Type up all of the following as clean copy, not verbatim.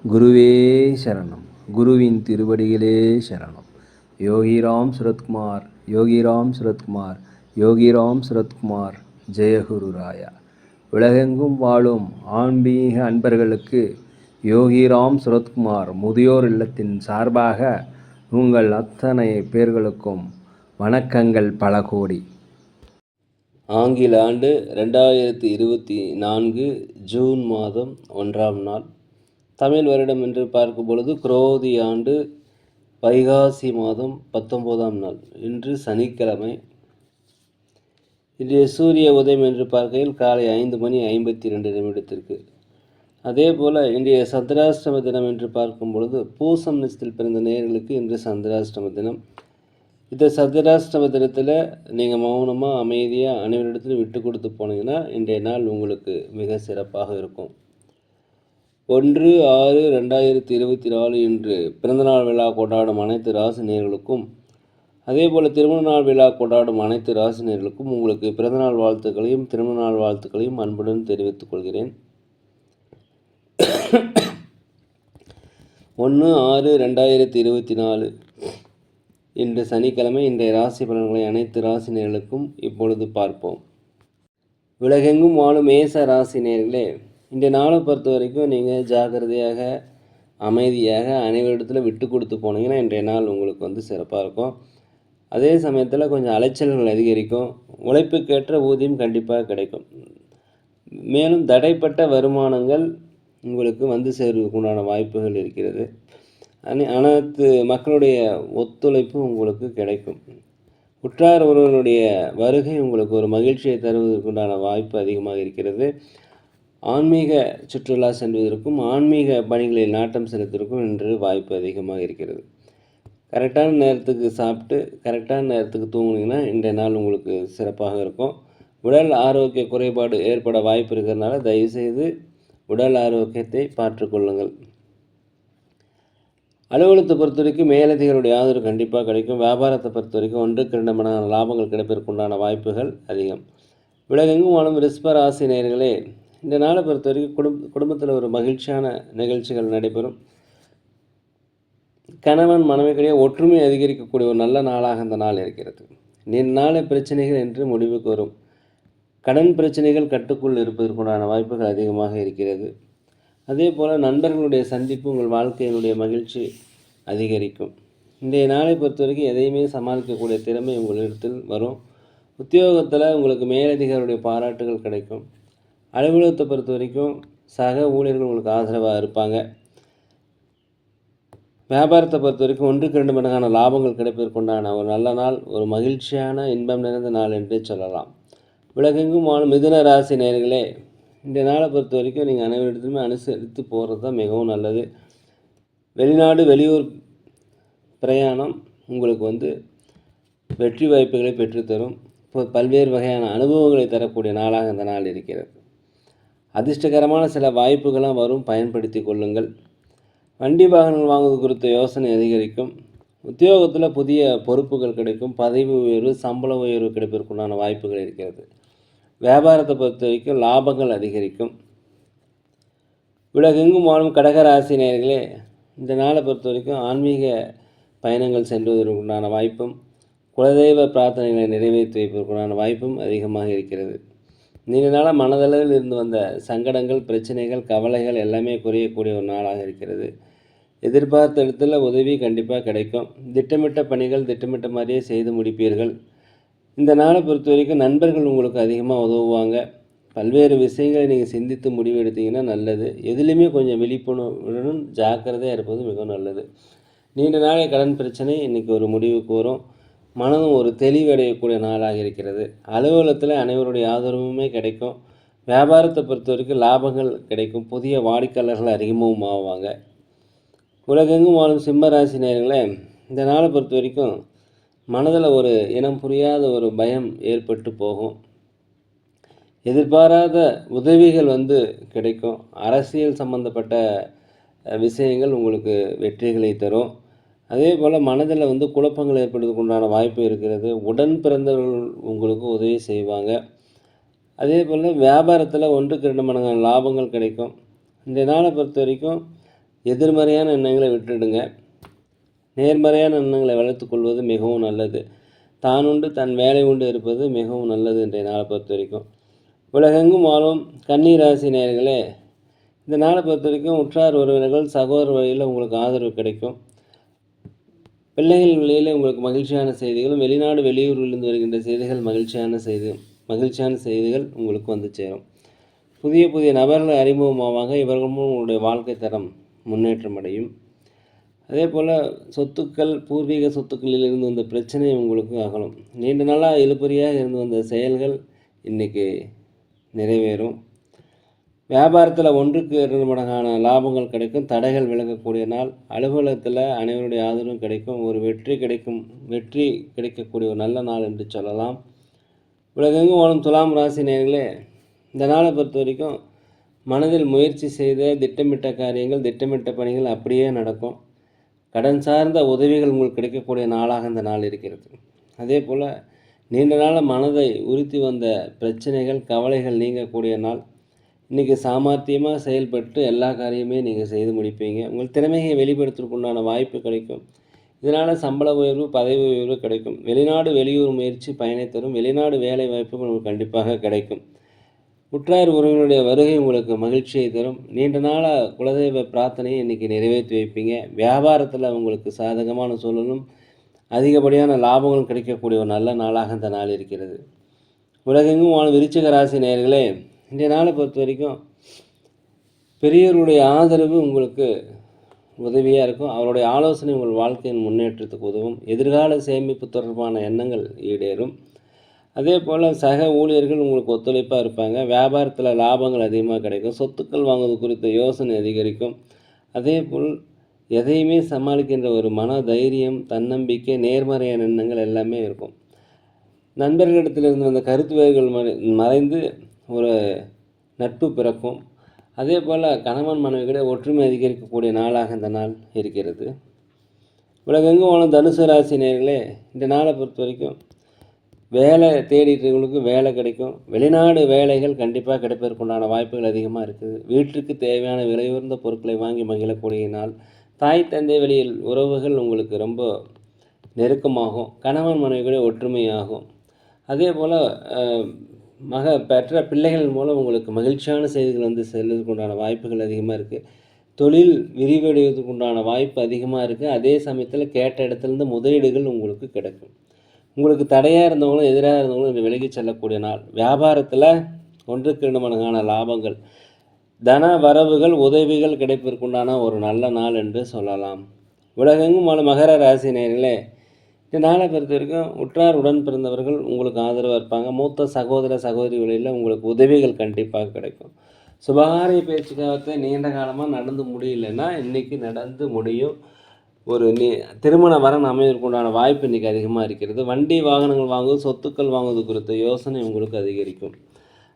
குருவே சரணம். குருவின் திருவடிகளே சரணம். யோகிராம் சுரத்குமார், யோகிராம் சுரத்குமார், யோகிராம் சுரத்குமார். ஜெயகுரு ராயா. உலகெங்கும் வாழும் ஆன்மீக அன்பர்களுக்கு யோகிராம் சுரத்குமார் முதியோர் இல்லத்தின் சார்பாக உங்கள் அத்தனை பேர்களுக்கும் வணக்கங்கள் பல கோடி. ஆங்கில ஆண்டு 2024 ஜூன் மாதம் 1ஆம் நாள். தமிழ் வருடம் என்று பார்க்கும் பொழுது குரோதி ஆண்டு வைகாசி மாதம் 19ஆம் நாள். இன்று சனிக்கிழமை. இன்றைய சூரிய உதயம் என்று பார்க்கையில் காலை 5:52 அதே போல் இன்றைய சந்திராஷ்டம தினம் என்று பார்க்கும் பொழுது பூசம் நட்சத்திரத்தில் பிறந்த நேயர்களுக்கு இன்று சந்திராஷ்டம தினம். இந்த சந்திராஷ்டம தினத்தில் நீங்கள் மௌனமாக அமைதியாக அனைவரிடத்திலும் விட்டு கொடுத்து போனீங்கன்னா இன்றைய நாள் உங்களுக்கு மிக சிறப்பாக இருக்கும். 1/6/2024 இன்று பிறந்தநாள் விழா கொண்டாடும் அனைத்து ராசி நேயர்களுக்கும், அதே போல் திருமண நாள் விழா கொண்டாடும் அனைத்து ராசி நேயர்களுக்கும் உங்களுக்கு பிறந்தநாள் வாழ்த்துக்களையும் திருமண நாள் வாழ்த்துக்களையும் அன்புடன் தெரிவித்துக் கொள்கிறேன். 1/6/2024 இன்று சனிக்கிழமை. இன்றைய ராசி பலன்களை அனைத்து ராசி நேயர்களுக்கும் இப்பொழுது பார்ப்போம். உலகெங்கும் வாழும் மேச ராசி நேயர்களே, இந்த நாளை பொறுத்த வரைக்கும் நீங்கள் ஜாக்கிரதையாக அமைதியாக அனைவரிடத்தில் விட்டு கொடுத்து போனீங்கன்னா இன்றைய நாள் உங்களுக்கு சிறப்பாக இருக்கும். அதே சமயத்தில் கொஞ்சம் அலைச்சல்கள் அதிகரிக்கும். உழைப்புக்கேற்ற ஊதியம் கண்டிப்பாக கிடைக்கும். மேலும் தடைப்பட்ட வருமானங்கள் உங்களுக்கு சேர்வதற்குண்டான வாய்ப்புகள் இருக்கிறது. அனைத்து மக்களுடைய ஒத்துழைப்பு உங்களுக்கு கிடைக்கும். உற்றார் ஒருவனுடைய வருகை உங்களுக்கு ஒரு மகிழ்ச்சியை தருவதற்குண்டான வாய்ப்பு அதிகமாக இருக்கிறது. ஆன்மீக சுற்றுலா செல்வதற்கும் ஆன்மீக பணிகளில் நாட்டம் செலுத்துவதற்கும் இன்று வாய்ப்பு அதிகமாக இருக்கிறது. கரெக்டான நேரத்துக்கு சாப்பிட்டு கரெக்டான நேரத்துக்கு தூங்குனீங்கன்னா இன்றைய நாள் உங்களுக்கு சிறப்பாக இருக்கும். உடல் ஆரோக்கிய குறைபாடு ஏற்பட வாய்ப்பு இருக்கிறதுனால தயவுசெய்து உடல் ஆரோக்கியத்தை பார்த்துக்கொள்ளுங்கள். அலுவலகத்தை பொறுத்த வரைக்கும் மேலதிகாரிகளுடைய ஆதரவு கண்டிப்பாக கிடைக்கும். வியாபாரத்தை பொறுத்த வரைக்கும் 1-2 மடங்கான லாபங்கள் கிடைப்பதற்குண்டான வாய்ப்புகள் அதிகம். உலகெங்கும் வாழும் ரிஷப ராசி நேயர்களே, இந்த நாளை பொறுத்த வரைக்கும் குடும்பத்தில் ஒரு மகிழ்ச்சியான நிகழ்ச்சிகள் நடைபெறும். கணவன் மனைவிக்கிடையே ஒற்றுமை அதிகரிக்கக்கூடிய ஒரு நல்ல நாளாக இந்த நாள் இருக்கிறது. நாளை பிரச்சனைகள் என்று முடிவுக்கு வரும். கடன் பிரச்சனைகள் கட்டுக்குள் இருப்பதற்குண்டான வாய்ப்புகள் அதிகமாக இருக்கிறது. அதே போல் நண்பர்களுடைய சந்திப்பு உங்கள் வாழ்க்கையினுடைய மகிழ்ச்சி அதிகரிக்கும். இன்றைய நாளை பொறுத்த வரைக்கும் எதையுமே சமாளிக்கக்கூடிய திறமை உங்களிடத்தில் வரும். உத்தியோகத்தில் உங்களுக்கு மேலதிகாரியுடைய பாராட்டுகள் கிடைக்கும். அலுவலகத்தை பொறுத்த வரைக்கும் சக ஊழியர்கள் உங்களுக்கு ஆதரவாக இருப்பாங்க. வியாபாரத்தை பொறுத்த வரைக்கும் 1-2 மடங்கான லாபங்கள் கிடைப்பதற்குண்டான ஒரு நல்ல நாள், ஒரு மகிழ்ச்சியான இன்பம் நிறைந்த நாள் என்றே சொல்லலாம். உலகெங்கும் வாழும் மிதுன ராசி நேயர்களே, இந்த நாளை பொறுத்த வரைக்கும் நீங்கள் அனைவரிடத்துலையுமே அனுசரித்து போகிறது தான் மிகவும் நல்லது. வெளிநாடு வெளியூர் பிரயாணம் உங்களுக்கு வெற்றி வாய்ப்புகளை பெற்றுத்தரும். பல்வேறு வகையான அனுபவங்களை தரக்கூடிய நாளாக இந்த நாள் இருக்கிறது. அதிர்ஷ்டகரமான சில வாய்ப்புகளாக வரும், பயன்படுத்தி கொள்ளுங்கள். வண்டி வாகனங்கள் வாங்குவது குறித்த யோசனை அதிகரிக்கும். உத்தியோகத்தில் புதிய பொறுப்புகள் கிடைக்கும். பதவி உயர்வு சம்பள உயர்வு கிடைப்பதற்குண்டான வாய்ப்புகள் இருக்கிறது. வியாபாரத்தை பொறுத்த வரைக்கும் லாபங்கள் அதிகரிக்கும். உலகெங்கும் வாழும் கடகராசி நேயர்களே, இந்த நாளை பொறுத்த வரைக்கும் ஆன்மீக பயணங்கள் சென்றுவதற்குண்டான வாய்ப்பும் குலதெய்வ பிரார்த்தனைகளை நிறைவேற்றி வைப்பதற்குண்டான வாய்ப்பும் அதிகமாக இருக்கிறது. நீண்ட நாளாக மனதளவில் இருந்து வந்த சங்கடங்கள் பிரச்சனைகள் கவலைகள் எல்லாமே குறையக்கூடிய ஒரு நாளாக இருக்கிறது. எதிர்பார்த்த இடத்துல உதவி கண்டிப்பாக கிடைக்கும். திட்டமிட்ட பணிகள் திட்டமிட்ட மாதிரியே செய்து முடிப்பீர்கள். இந்த நாளை பொறுத்த வரைக்கும் நண்பர்கள் உங்களுக்கு அதிகமாக உதவுவாங்க. பல்வேறு விஷயங்களை நீங்கள் சிந்தித்து முடிவு எடுத்தீங்கன்னா நல்லது. எதுலேயுமே கொஞ்சம் விழிப்புணர்வுடன் ஜாக்கிரதையாக இருப்பது மிகவும் நல்லது. நீண்ட நாளை கடன் பிரச்சனை இன்றைக்கி ஒரு முடிவுக்கு வரும். மனதும் ஒரு தெளிவடையக்கூடிய நாளாக இருக்கிறது. அலுவலகத்தில் அனைவருடைய ஆதரவுமே கிடைக்கும். வியாபாரத்தை பொறுத்த வரைக்கும் லாபங்கள் கிடைக்கும். புதிய வாடிக்கையாளர்கள் அறிமுகம் ஆவாங்க. உலகெங்கும் வாழும் சிம்மராசி நேயர்களே, இந்த நாளை பொறுத்த வரைக்கும் மனதில் ஒரு இனம் புரியாத ஒரு பயம் ஏற்பட்டு போகும். எதிர்பாராத உதவிகள் கிடைக்கும். அரசியல் சம்பந்தப்பட்ட விஷயங்கள் உங்களுக்கு வெற்றிகளை தரும். அதே போல் மனதில் குழப்பங்கள் ஏற்படுவதற்கு உண்டான வாய்ப்பு இருக்கிறது. உடன் பிறந்தவர்கள் உங்களுக்கு உதவி செய்வாங்க. அதே போல் வியாபாரத்தில் 1-2 மடங்கான லாபங்கள் கிடைக்கும். இந்த நாளை பொறுத்த வரைக்கும் எதிர்மறையான எண்ணங்களை விட்டுடுங்க. நேர்மறையான எண்ணங்களை வளர்த்துக்கொள்வது மிகவும் நல்லது. தான் உண்டு தன் வேலை உண்டு இருப்பது மிகவும் நல்லது இன்றைய நாளை பொறுத்த வரைக்கும். உலகெங்கும் வாழும் கன்னி ராசி நேயர்களே, இந்த நாளை பொறுத்த வரைக்கும் உற்றார் உறவினர்கள் சகோதர வழியில் உங்களுக்கு ஆதரவு கிடைக்கும். பிள்ளைகள் வழியில் உங்களுக்கு மகிழ்ச்சியான செய்திகளும், வெளிநாடு வெளியூரிலிருந்து வருகின்ற செய்திகள் மகிழ்ச்சியான செய்திகள் உங்களுக்கு வந்து சேரும். புதிய புதிய நபர்கள் அறிமுகமாவாங்க. இவர்கள் மூலம் உங்களுடைய வாழ்க்கை தரம் முன்னேற்றம் அடையும். அதே போல் சொத்துக்கள், பூர்வீக சொத்துக்களில் இருந்து வந்த பிரச்சனை உங்களுக்கு அகலும். நீண்ட நாளாக இழுபறியாக இருந்து வந்த செயல்கள் இன்றைக்கி நிறைவேறும். வியாபாரத்தில் 1க்கு 2 மடங்கான லாபங்கள் கிடைக்கும். தடைகள் விலகக்கூடிய நாள். அலுவலகத்தில் அனைவருடைய ஆதரவும் கிடைக்கும். ஒரு வெற்றி கிடைக்கக்கூடிய ஒரு நல்ல நாள் என்று சொல்லலாம். உலகெங்கும் வாழும் துலாம் ராசி நேயர்களே, இந்த நாளை பொறுத்த வரைக்கும் மனதில் முயற்சி செய்த திட்டமிட்ட காரியங்கள், திட்டமிட்ட பணிகள் அப்படியே நடக்கும். கடன் சார்ந்த உதவிகள் உங்களுக்கு கிடைக்கக்கூடிய நாளாக இந்த நாள் இருக்கிறது. அதே போல் நீண்ட நாள் மனதை உறுத்தி வந்த பிரச்சனைகள், கவலைகள் நீங்கக்கூடிய நாள். இன்றைக்கி சாமர்த்தியமாக செயல்பட்டு எல்லா காரியமே நீங்கள் செய்து முடிப்பீங்க. உங்கள் திறமையை வெளிப்படுத்துவதற்குண்டான வாய்ப்பு கிடைக்கும். இதனால் சம்பள உயர்வு, பதவி உயர்வு கிடைக்கும். வெளிநாடு வெளியூர் முயற்சி பயனை தரும். வெளிநாடு வேலை வாய்ப்புகள் உங்களுக்கு கண்டிப்பாக கிடைக்கும். உற்றார் உறவினருடைய வருகை உங்களுக்கு மகிழ்ச்சியை தரும். நீண்ட நாளாக குலதெய்வ பிரார்த்தனையை இன்றைக்கி நிறைவேற்றி வைப்பீங்க. வியாபாரத்தில் உங்களுக்கு சாதகமான சூழலும் அதிகப்படியான லாபங்களும் கிடைக்கக்கூடிய ஒரு நல்ல நாளாக இந்த நாள் இருக்கிறது. உலகெங்கும் வாழும் விருச்சிக ராசி நேயர்களே, இன்றைய நாளை பொறுத்த வரைக்கும் பெரியவருடைய ஆதரவு உங்களுக்கு உதவியாக இருக்கும். அவருடைய ஆலோசனை உங்கள் வாழ்க்கையின் முன்னேற்றத்துக்கு உதவும். எதிர்கால சேமிப்பு தொடர்பான எண்ணங்கள் ஈடேறும். அதே போல் சக ஊழியர்கள் உங்களுக்கு ஒத்துழைப்பாக இருப்பாங்க. வியாபாரத்தில் லாபங்கள் அதிகமாக கிடைக்கும். சொத்துக்கள் வாங்குவது குறித்த யோசனை அதிகரிக்கும். அதே போல் எதையுமே சமாளிக்கின்ற ஒரு மன தைரியம், தன்னம்பிக்கை, நேர்மறையான எண்ணங்கள் எல்லாமே இருக்கும். நண்பர்களிடத்திலிருந்து அந்த கருத்து வேறுகள் மறைந்து ஒரு நட்பு பிறக்கும். அதே போல் கணவன் மனைவிகளை ஒற்றுமை அதிகரிக்கக்கூடிய நாளாக இந்த நாள் இருக்கிறது. உலகெங்கும் வாழும் தனுசு ராசி நேயர்களே, இந்த நாளை பொறுத்த வரைக்கும் வேலை தேடிட்டுங்களுக்கு வேலை கிடைக்கும். வெளிநாடு வேலைகள் கண்டிப்பாக கிடைப்பதற்குண்டான வாய்ப்புகள் அதிகமாக இருக்குது. வீட்டுக்கு தேவையான விலையுயர்ந்த பொருட்களை வாங்கி மகிழக்கூடிய நாள். தாய் தந்தை வழியில் உறவுகள் உங்களுக்கு ரொம்ப நெருக்கமாகும். கணவன் மனைவிகளே ஒற்றுமையாகும். அதே போல் பெற்ற பிள்ளைகள் மூலம் உங்களுக்கு மகிழ்ச்சியான செய்திகள் வந்து செல்வதற்குண்டான வாய்ப்புகள் அதிகமாக இருக்குது. தொழில் விரிவடைவதற்குண்டான வாய்ப்பு அதிகமாக இருக்குது. அதே சமயத்தில் கேட்ட இடத்துலேருந்து முதலீடுகள் உங்களுக்கு கிடைக்கும். உங்களுக்கு தடையாக இருந்தவங்களும் எதிராக இருந்தவங்களும் விலகி செல்லக்கூடிய நாள். வியாபாரத்தில் 1க்கு 2 மடங்கான லாபங்கள், தன வரவுகள், உதவிகள் கிடைப்பதற்குண்டான ஒரு நல்ல நாள் என்று சொல்லலாம். உலகெங்கும் வாழும் மகர ராசி நேயர்களே, இந்த நாளை பொறுத்த வரைக்கும் உற்றார் உடன் பிறந்தவர்கள் உங்களுக்கு ஆதரவாக இருப்பாங்க. மூத்த சகோதர சகோதரி வழியில் உங்களுக்கு உதவிகள் கண்டிப்பாக கிடைக்கும். சுபகாரிய பேச்சுக்காகத்தை நீண்ட காலமாக நடந்து முடியலைன்னா இன்றைக்கி நடந்து முடியும். ஒரு திருமண வரன் அமைவதற்குண்டான வாய்ப்பு இன்றைக்கி அதிகமாக இருக்கிறது. வண்டி வாகனங்கள் வாங்குவது, சொத்துக்கள் வாங்குவது குறித்த யோசனை உங்களுக்கு அதிகரிக்கும்.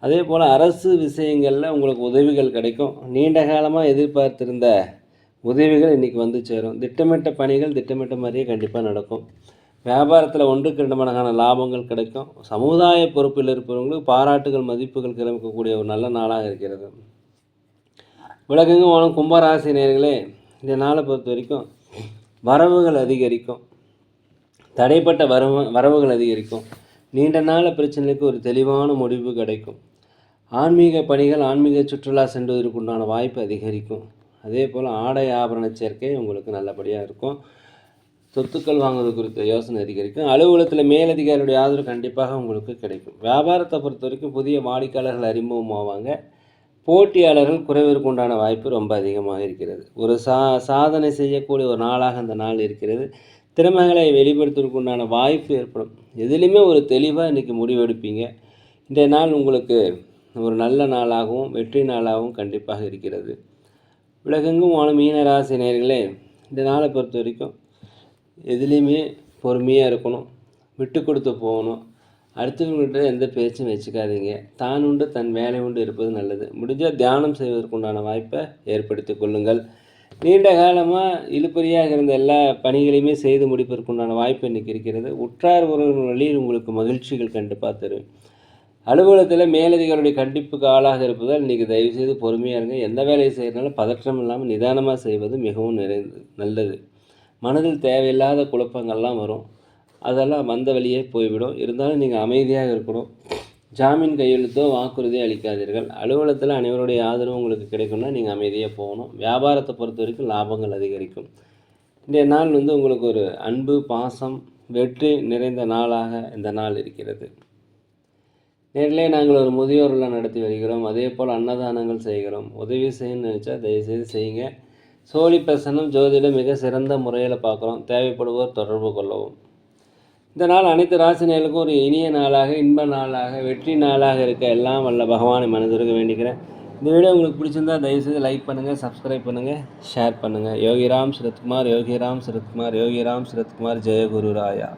அதே போல் அரசு விஷயங்களில் உங்களுக்கு உதவிகள் கிடைக்கும். நீண்ட காலமாக எதிர்பார்த்திருந்த உதவிகள் இன்றைக்கி வந்து சேரும். திட்டமிட்ட பணிகள் திட்டமிட்ட மாதிரியே கண்டிப்பாக நடக்கும். வியாபாரத்தில் 1க்கு 2 மடங்கான லாபங்கள் கிடைக்கும். சமுதாய பொறுப்பில் இருப்பவங்களுக்கு பாராட்டுகள், மதிப்புகள் கிடைக்கக்கூடிய ஒரு நல்ல நாளாக இருக்கிறது. உலகெங்கும் வாழும் கும்பராசி நேயர்களே, இந்த நாளை பொறுத்த வரைக்கும் வரவுகள் அதிகரிக்கும். தடைப்பட்ட வரவுகள் அதிகரிக்கும். நீண்ட நாள பிரச்சனைக்கு ஒரு தெளிவான முடிவு கிடைக்கும். ஆன்மீக பணிகள், ஆன்மீக சுற்றுலா சென்றுவதற்குண்டான வாய்ப்பு அதிகரிக்கும். அதே போல் ஆடை ஆபரண சேர்க்கை உங்களுக்கு நல்லபடியாக இருக்கும். சொத்துக்கள் வாங்குவது குறித்த யோசனை அதிகரிக்கும். அலுவலகத்தில் மேலதிகாரியுடைய ஆதரவு கண்டிப்பாக உங்களுக்கு கிடைக்கும். வியாபாரத்தை பொறுத்த வரைக்கும் புதிய வாடிக்கையாளர்கள் அறிமுகமாவாங்க. போட்டியாளர்கள் குறைவதற்கு உண்டான வாய்ப்பு ரொம்ப அதிகமாக இருக்கிறது. ஒரு சாதனை செய்யக்கூடிய ஒரு நாளாக அந்த நாள் இருக்கிறது. திறமைகளை வெளிப்படுத்துவதற்கு உண்டான வாய்ப்பு ஏற்படும். எதுலேயுமே ஒரு தெளிவாக இன்றைக்கி முடிவெடுப்பீங்க. இன்றைய நாள் உங்களுக்கு ஒரு நல்ல நாளாகவும் வெற்றி நாளாகவும் கண்டிப்பாக இருக்கிறது. உலகெங்கும் வாழும் மீனராசி நேயர்களே, இந்த நாளை பொறுத்த வரைக்கும் எதுலேயுமே பொறுமையாக இருக்கணும், விட்டு கொடுத்து போகணும். அடுத்தவங்கள்ட்ட எந்த பேச்சும் வச்சுக்காதீங்க. தான் உண்டு தன் வேலை உண்டு இருப்பது நல்லது. முடிஞ்சால் தியானம் செய்வதற்குண்டான வாய்ப்பை ஏற்படுத்தி கொள்ளுங்கள். நீண்ட காலமாக இழுபறியாக இருந்த எல்லா பணிகளையுமே செய்து முடிப்பதற்குண்டான வாய்ப்பு இன்றைக்கி இருக்கிறது. உற்றார் உறவினர் வழியில் உங்களுக்கு மகிழ்ச்சிகள் கண்டிப்பாக தரும். அலுவலகத்தில் மேலதிகாரியுடைய கண்டிப்புக்கு ஆளாக இருப்பதால் இன்றைக்கி தயவுசெய்து பொறுமையாக இருங்க. எந்த வேலையை செய்கிறனாலும் பதற்றம் இல்லாமல் நிதானமாக செய்வது மிகவும் நல்லது. மனதில் தேவையில்லாத குழப்பங்கள்லாம் வரும், அதெல்லாம் வந்த வழியே போய்விடும். இருந்தாலும் நீங்கள் அமைதியாக இருக்கணும். ஜாமீன் கையெழுத்தோ வாக்குறுதியோ அளிக்காதீர்கள். அலுவலகத்தில் அனைவருடைய ஆதரவு உங்களுக்கு கிடைக்கும்னா நீங்கள் அமைதியாக போகணும். வியாபாரத்தை பொறுத்த வரைக்கும் லாபங்கள் அதிகரிக்கும். இன்றைய நாள் உங்களுக்கு ஒரு அன்பு, பாசம், வெற்றி நிறைந்த நாளாக இந்த நாள் இருக்கிறது. நேரிலே நாங்கள் ஒரு முதியோர் இல்லம் நடத்தி வருகிறோம். அதே போல் அன்னதானங்கள் செய்கிறோம். உதவி செய்யணும்னு நினச்சா தயவுசெய்து செய்யுங்க. சோழி பிரசன்னம் ஜோதிடம் மிக சிறந்த முறையில் பார்க்குறோம். தேவைப்படுவோர் தொடர்பு கொள்ளவும். இந்த நாள் அனைத்து ராசினியர்களுக்கும் ஒரு இனிய நாளாக, இன்ப நாளாக, வெற்றி நாளாக இருக்க எல்லாம் வல்ல பகவானை மனதிற்கு வேண்டிக்கிறேன். இந்த வீடியோ உங்களுக்கு பிடிச்சிருந்தால் தயவுசெய்து லைக் பண்ணுங்கள், சப்ஸ்கிரைப் பண்ணுங்கள், ஷேர் பண்ணுங்கள். யோகிராம் சரத்குமார், யோகிராம் சரத்குமார், யோகிராம் சரத்குமார். ஜெய குரு ராயா.